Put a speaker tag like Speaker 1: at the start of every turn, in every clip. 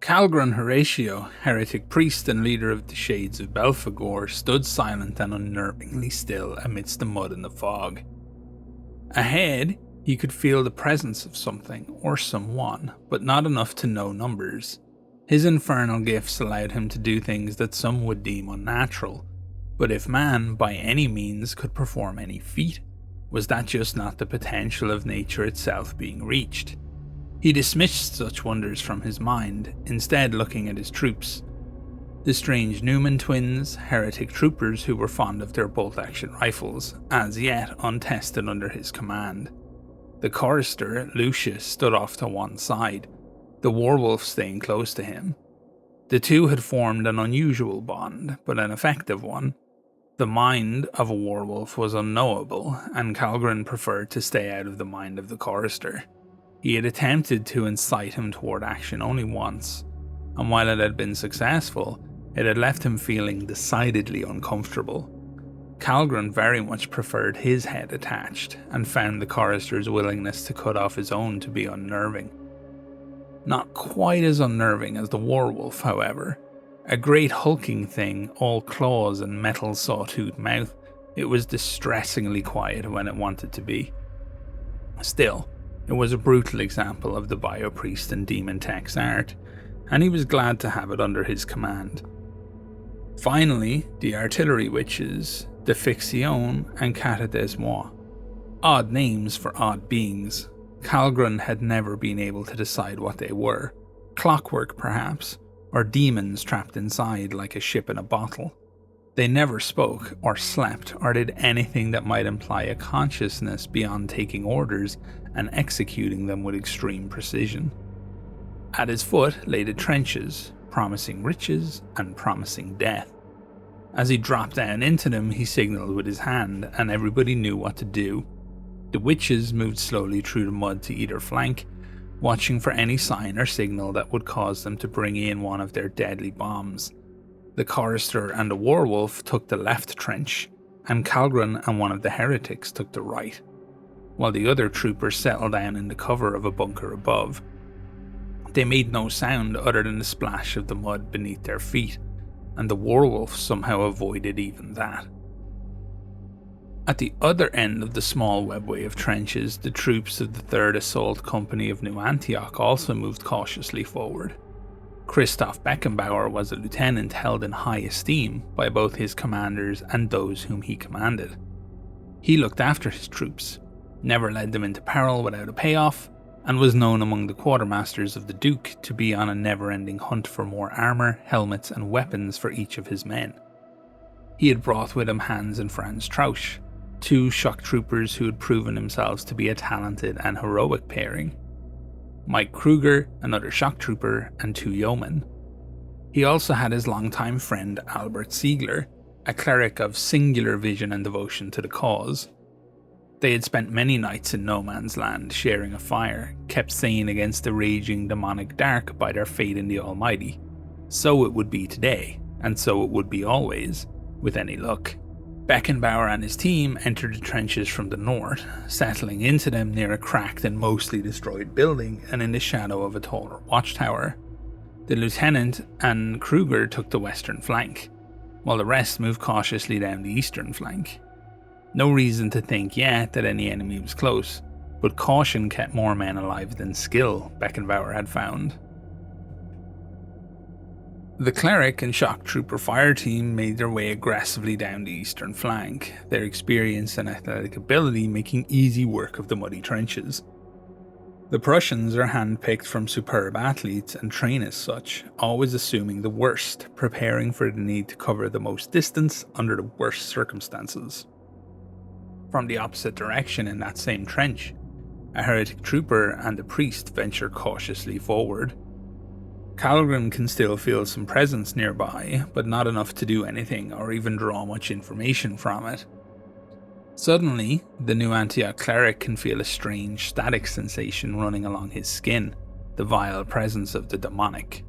Speaker 1: Calgren Horatio, heretic priest and leader of the Shades of Belphegor, stood silent and unnervingly still amidst the mud and the fog. Ahead, he could feel the presence of something or someone, but not enough to know numbers. His infernal gifts allowed him to do things that some would deem unnatural, but if man, by any means, could perform any feat, was that just not the potential of nature itself being reached? He dismissed such wonders from his mind, instead looking at his troops. The strange Newman twins, heretic troopers who were fond of their bolt-action rifles, as yet untested under his command. The chorister, Lucius, stood off to one side, the werewolf staying close to him. The two had formed an unusual bond, but an effective one. The mind of a werewolf was unknowable, and Calgren preferred to stay out of the mind of the chorister. He had attempted to incite him toward action only once, and while it had been successful, it had left him feeling decidedly uncomfortable. Calgren very much preferred his head attached, and found the chorister's willingness to cut off his own to be unnerving. Not quite as unnerving as the werewolf, however. A great hulking thing, all claws and metal sawtooth mouth, it was distressingly quiet when it wanted to be. Still, it was a brutal example of the biopriest and demon tech's art, and he was glad to have it under his command. Finally, the artillery witches, the Fixion and Cata des Mois. Odd names for odd beings. Calgren had never been able to decide what they were. Clockwork, perhaps, or demons trapped inside like a ship in a bottle. They never spoke, or slept, or did anything that might imply a consciousness beyond taking orders and executing them with extreme precision. At his foot lay the trenches, promising riches and promising death. As he dropped down into them, he signalled with his hand, and everybody knew what to do. The witches moved slowly through the mud to either flank, watching for any sign or signal that would cause them to bring in one of their deadly bombs. The chorister and the werewolf took the left trench, and Calgren and one of the heretics took the right, while the other troopers settled down in the cover of a bunker above. They made no sound other than the splash of the mud beneath their feet, and the werewolf somehow avoided even that. At the other end of the small webway of trenches, the troops of the 3rd Assault Company of New Antioch also moved cautiously forward. Christoph Beckenbauer was a lieutenant held in high esteem by both his commanders and those whom he commanded. He looked after his troops, never led them into peril without a payoff, and was known among the quartermasters of the Duke to be on a never-ending hunt for more armour, helmets and weapons for each of his men. He had brought with him Hans and Franz Trausch, two shock troopers who had proven themselves to be a talented and heroic pairing. Mike Kruger, another shock trooper, and two yeomen. He also had his longtime friend Albert Ziegler, a cleric of singular vision and devotion to the cause. They had spent many nights in no man's land sharing a fire, kept sane against the raging demonic dark by their faith in the Almighty. So it would be today, and so it would be always, with any luck. Beckenbauer and his team entered the trenches from the north, settling into them near a cracked and mostly destroyed building and in the shadow of a taller watchtower. The lieutenant and Kruger took the western flank, while the rest moved cautiously down the eastern flank. No reason to think yet that any enemy was close, but caution kept more men alive than skill, Beckenbauer had found. The cleric and shock trooper fire team made their way aggressively down the eastern flank, their experience and athletic ability making easy work of the muddy trenches. The Prussians are handpicked from superb athletes and train as such, always assuming the worst, preparing for the need to cover the most distance under the worst circumstances. From the opposite direction in that same trench, a heretic trooper and a priest venture cautiously forward. Calgren can still feel some presence nearby, but not enough to do anything or even draw much information from it. Suddenly, the New Antioch cleric can feel a strange static sensation running along his skin, the vile presence of the demonic.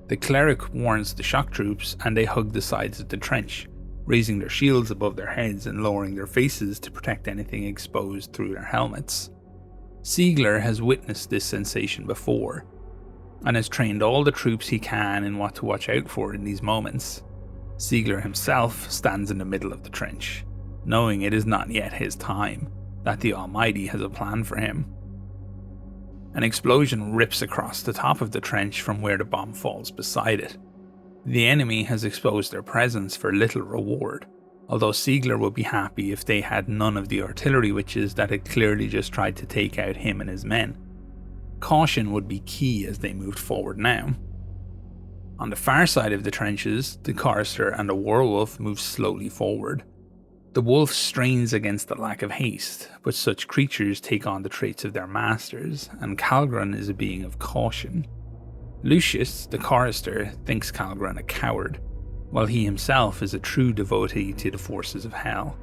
Speaker 1: The cleric warns the shock troops and they hug the sides of the trench, raising their shields above their heads and lowering their faces to protect anything exposed through their helmets. Ziegler has witnessed this sensation before. and has trained all the troops he can in what to watch out for in these moments. Ziegler himself stands in the middle of the trench, knowing it is not yet his time, that the Almighty has a plan for him. An explosion rips across the top of the trench from where the bomb falls beside it. The enemy has exposed their presence for little reward, although Ziegler would be happy if they had none of the artillery witches that had clearly just tried to take out him and his men. Caution would be key as they moved forward now. On the far side of the trenches, the chorister and the werewolf move slowly forward. The wolf strains against the lack of haste, but such creatures take on the traits of their masters, and Calgren is a being of caution. Lucius, the chorister, thinks Calgren a coward, while he himself is a true devotee to the forces of hell.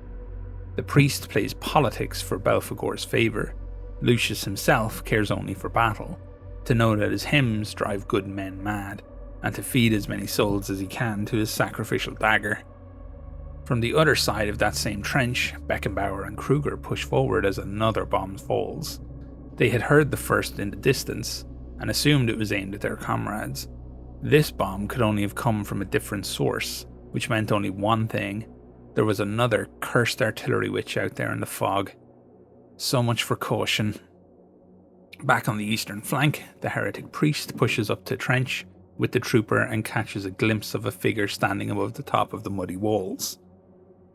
Speaker 1: The priest plays politics for Belphegor's favour. Lucius himself cares only for battle, to know that his hymns drive good men mad, and to feed as many souls as he can to his sacrificial dagger. From the other side of that same trench, Beckenbauer and Kruger push forward as another bomb falls. They had heard the first in the distance, and assumed it was aimed at their comrades. This bomb could only have come from a different source, which meant only one thing: there was another cursed artillery witch out there in the fog. So much for caution. Back on the eastern flank, the heretic priest pushes up to trench with the trooper and catches a glimpse of a figure standing above the top of the muddy walls.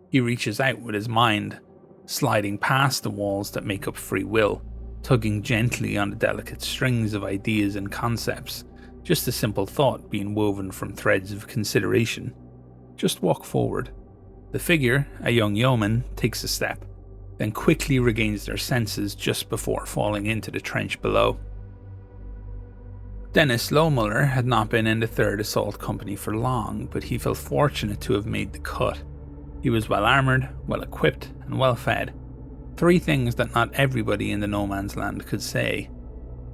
Speaker 1: He reaches out with his mind, sliding past the walls that make up free will, tugging gently on the delicate strings of ideas and concepts, just a simple thought being woven from threads of consideration. Just walk forward. The figure, a young yeoman, takes a step, then quickly regains their senses just before falling into the trench below. Dennis Lohmuller had not been in the 3rd Assault Company for long, but he felt fortunate to have made the cut. He was well armoured, well equipped, and well fed. 3 things that not everybody in the no man's land could say.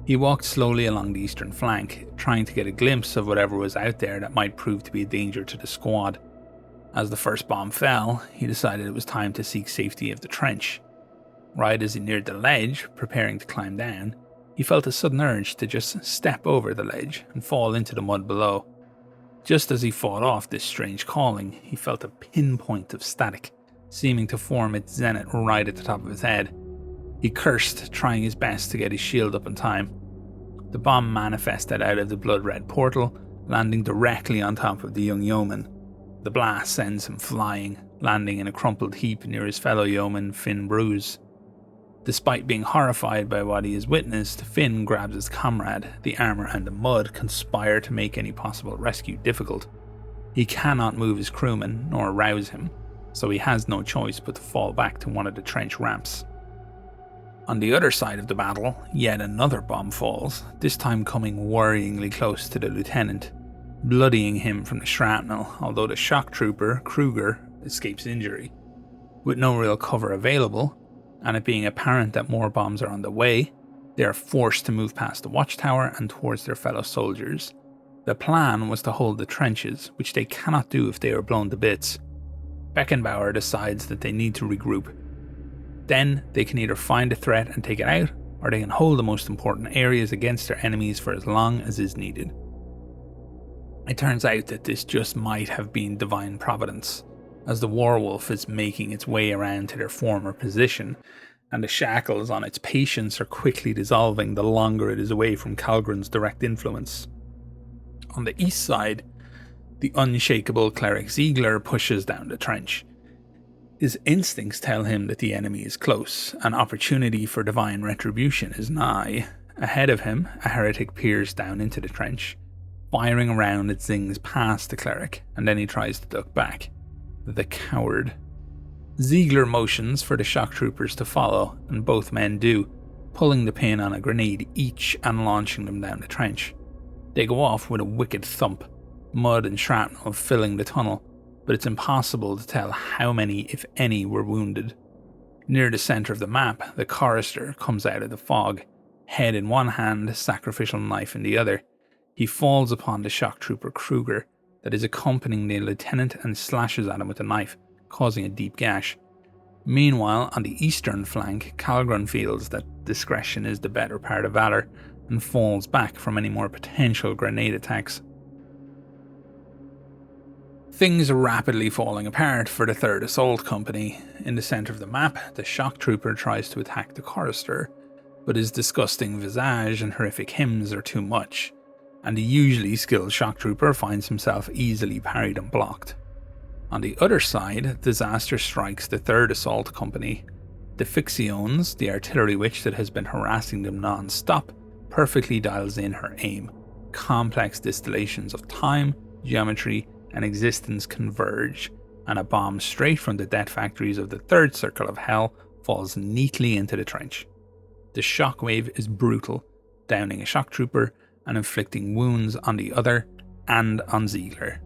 Speaker 1: He walked slowly along the eastern flank, trying to get a glimpse of whatever was out there that might prove to be a danger to the squad. As the first bomb fell, he decided it was time to seek safety of the trench. Right as he neared the ledge, preparing to climb down, he felt a sudden urge to just step over the ledge and fall into the mud below. Just as he fought off this strange calling, he felt a pinpoint of static, seeming to form its zenith right at the top of his head. He cursed, trying his best to get his shield up in time. The bomb manifested out of the blood-red portal, landing directly on top of the young yeoman. The blast sends him flying, landing in a crumpled heap near his fellow yeoman, Finn Bruce. Despite being horrified by what he has witnessed, Finn grabs his comrade. The armour and the mud conspire to make any possible rescue difficult. He cannot move his crewman, nor rouse him, so he has no choice but to fall back to one of the trench ramps. On the other side of the battle, yet another bomb falls, this time coming worryingly close to the lieutenant, bloodying him from the shrapnel, although the shock trooper, Kruger, escapes injury. With no real cover available, and it being apparent that more bombs are on the way, they are forced to move past the watchtower and towards their fellow soldiers. The plan was to hold the trenches, which they cannot do if they are blown to bits. Beckenbauer decides that they need to regroup. Then they can either find a threat and take it out, or they can hold the most important areas against their enemies for as long as is needed. It turns out that this just might have been divine providence, as the werewolf is making its way around to their former position, and the shackles on its patience are quickly dissolving the longer it is away from Calgren's direct influence. On the east side, the unshakable cleric Ziegler pushes down the trench. His instincts tell him that the enemy is close, an opportunity for divine retribution is nigh. Ahead of him, a heretic peers down into the trench. Firing around, it zings past the cleric, and then he tries to duck back. The coward. Ziegler motions for the shock troopers to follow, and both men do, pulling the pin on a grenade each and launching them down the trench. They go off with a wicked thump, mud and shrapnel filling the tunnel, but it's impossible to tell how many, if any, were wounded. Near the centre of the map, the chorister comes out of the fog, head in one hand, sacrificial knife in the other. He falls upon the shock trooper Kruger that is accompanying the lieutenant and slashes at him with a knife, causing a deep gash. Meanwhile, on the eastern flank, Calgren feels that discretion is the better part of valour, and falls back from any more potential grenade attacks. Things are rapidly falling apart for the 3rd Assault Company. In the centre of the map, the shock trooper tries to attack the chorister, but his disgusting visage and horrific hymns are too much, and the usually skilled shock trooper finds himself easily parried and blocked. On the other side, disaster strikes the 3rd Assault Company. The Ficciones, the artillery witch that has been harassing them non-stop, perfectly dials in her aim. Complex distillations of time, geometry, and existence converge, and a bomb straight from the death factories of the 3rd Circle of Hell falls neatly into the trench. The shockwave is brutal, downing a shock trooper and inflicting wounds on the other and on Ziegler.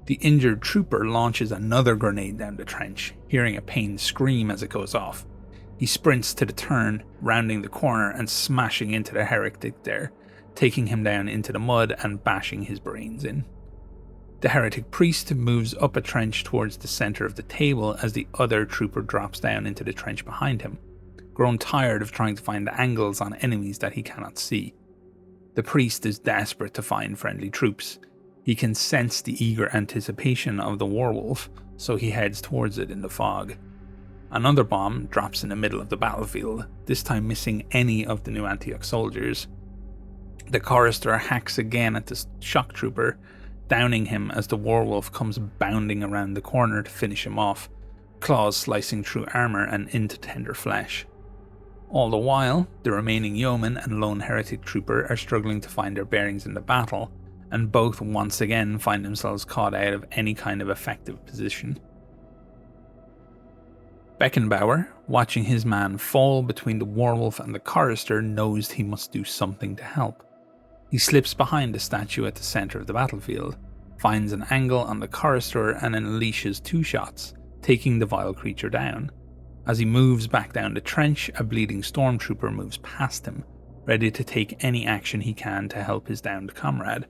Speaker 1: The injured trooper launches another grenade down the trench, hearing a pained scream as it goes off. He sprints to the turn, rounding the corner and smashing into the heretic there, taking him down into the mud and bashing his brains in. The heretic priest moves up a trench towards the centre of the table as the other trooper drops down into the trench behind him, grown tired of trying to find angles on enemies that he cannot see. The priest is desperate to find friendly troops. He can sense the eager anticipation of the werewolf, so he heads towards it in the fog. Another bomb drops in the middle of the battlefield, this time missing any of the new Antioch soldiers. The chorister hacks again at the shock trooper, downing him as the werewolf comes bounding around the corner to finish him off, claws slicing through armour and into tender flesh. All the while, the remaining yeoman and lone heretic trooper are struggling to find their bearings in the battle, and both once again find themselves caught out of any kind of effective position. Beckenbauer, watching his man fall between the werewolf and the chorister, knows he must do something to help. He slips behind the statue at the centre of the battlefield, finds an angle on the chorister and unleashes 2 shots, taking the vile creature down. As he moves back down the trench, a bleeding stormtrooper moves past him, ready to take any action he can to help his downed comrade.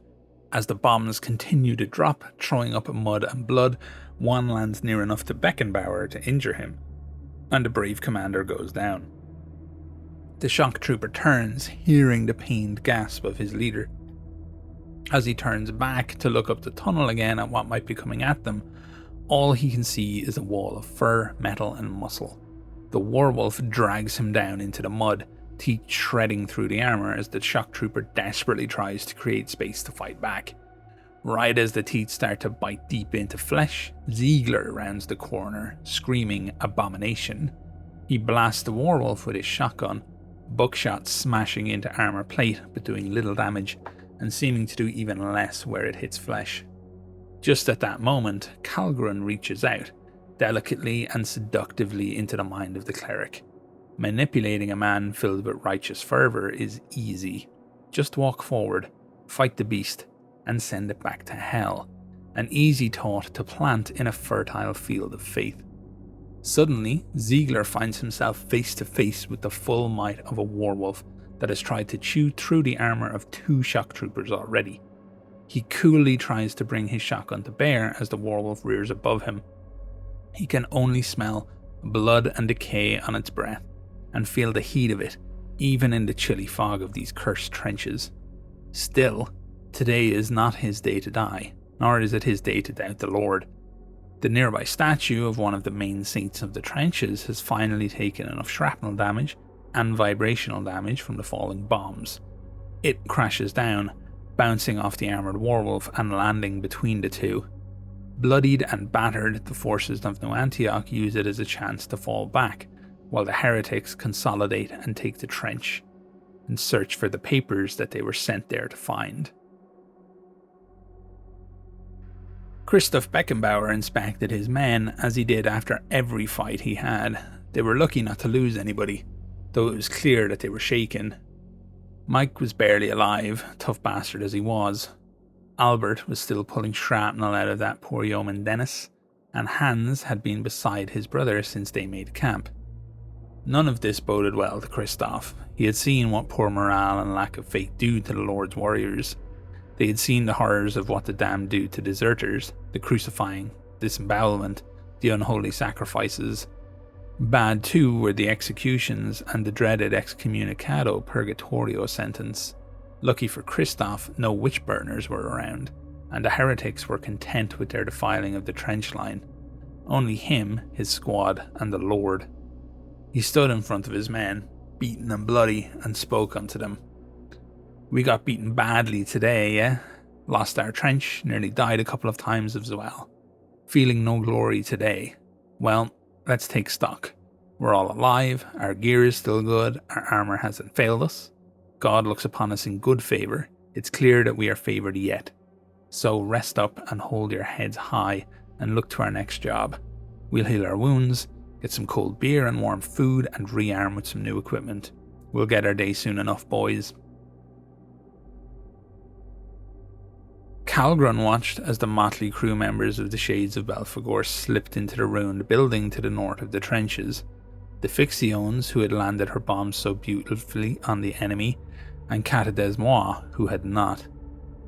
Speaker 1: As the bombs continue to drop, throwing up mud and blood, one lands near enough to Beckenbauer to injure him, and the brave commander goes down. The shock trooper turns, hearing the pained gasp of his leader. As he turns back to look up the tunnel again at what might be coming at them, all he can see is a wall of fur, metal and muscle. The werewolf drags him down into the mud, teeth shredding through the armour as the shock trooper desperately tries to create space to fight back. Right as the teeth start to bite deep into flesh, Ziegler rounds the corner, screaming abomination. He blasts the werewolf with his shotgun, buckshot smashing into armour plate but doing little damage, and seeming to do even less where it hits flesh. Just at that moment, Calgren reaches out, delicately and seductively into the mind of the cleric. Manipulating a man filled with righteous fervour is easy. Just walk forward, fight the beast, and send it back to hell. An easy thought to plant in a fertile field of faith. Suddenly, Ziegler finds himself face to face with the full might of a werewolf that has tried to chew through the armour of 2 shock troopers already. He coolly tries to bring his shotgun to bear as the werewolf rears above him. He can only smell blood and decay on its breath, and feel the heat of it, even in the chilly fog of these cursed trenches. Still, today is not his day to die, nor is it his day to doubt the Lord. The nearby statue of one of the main saints of the trenches has finally taken enough shrapnel damage and vibrational damage from the falling bombs. It crashes down, bouncing off the armoured werewolf and landing between the two. Bloodied and battered, the forces of New Antioch use it as a chance to fall back, while the heretics consolidate and take the trench, and search for the papers that they were sent there to find. Christoph Beckenbauer inspected his men, as he did after every fight he had. They were lucky not to lose anybody, though it was clear that they were shaken. Mike was barely alive, tough bastard as he was. Albert was still pulling shrapnel out of that poor yeoman Dennis, and Hans had been beside his brother since they made camp. None of this boded well to Christoph. He had seen what poor morale and lack of faith do to the Lord's warriors. They had seen the horrors of what the damned do to deserters, the crucifying, disembowelment, the unholy sacrifices. Bad too were the executions and the dreaded excommunicado purgatorio sentence. Lucky for Kristoff, no witch burners were around, and the heretics were content with their defiling of the trench line. Only him, his squad, and the Lord. He stood in front of his men, beaten and bloody, and spoke unto them. We got beaten badly today, yeah? Lost our trench, nearly died a couple of times as well. Feeling no glory today. Well, let's take stock. We're all alive, our gear is still good, our armour hasn't failed us. God looks upon us in good favour. It's clear that we are favoured yet. So rest up and hold your heads high and look to our next job. We'll heal our wounds, get some cold beer and warm food, and rearm with some new equipment. We'll get our day soon enough, boys. Calgron watched as the motley crew members of the Shades of Belphegor slipped into the ruined building to the north of the trenches. The Fictiones, who had landed her bombs so beautifully on the enemy, and Cata des Mois, who had not.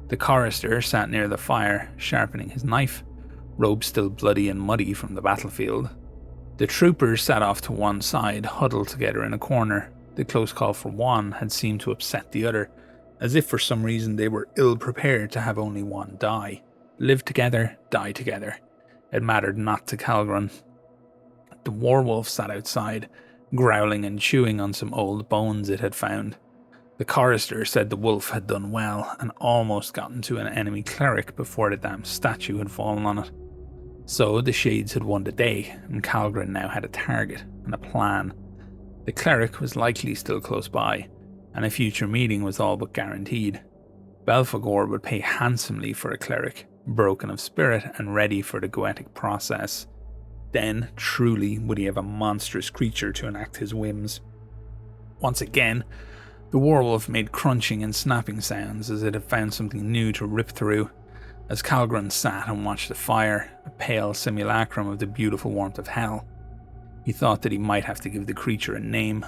Speaker 1: The chorister sat near the fire, sharpening his knife, robe still bloody and muddy from the battlefield. The troopers sat off to one side, huddled together in a corner. The close call for one had seemed to upset the other, as if for some reason they were ill-prepared to have only one die. Live together, die together. It mattered not to Calgron. The werewolf sat outside, growling and chewing on some old bones it had found. The chorister said the wolf had done well, and almost gotten to an enemy cleric before the damn statue had fallen on it. So the Shades had won the day, and Calgron now had a target and a plan. The cleric was likely still close by, and a future meeting was all but guaranteed. Belphegor would pay handsomely for a cleric, broken of spirit and ready for the goetic process. Then, truly, would he have a monstrous creature to enact his whims. Once again, the werewolf made crunching and snapping sounds as it had found something new to rip through. As Calgron sat and watched the fire, a pale simulacrum of the beautiful warmth of hell. He thought that he might have to give the creature a name,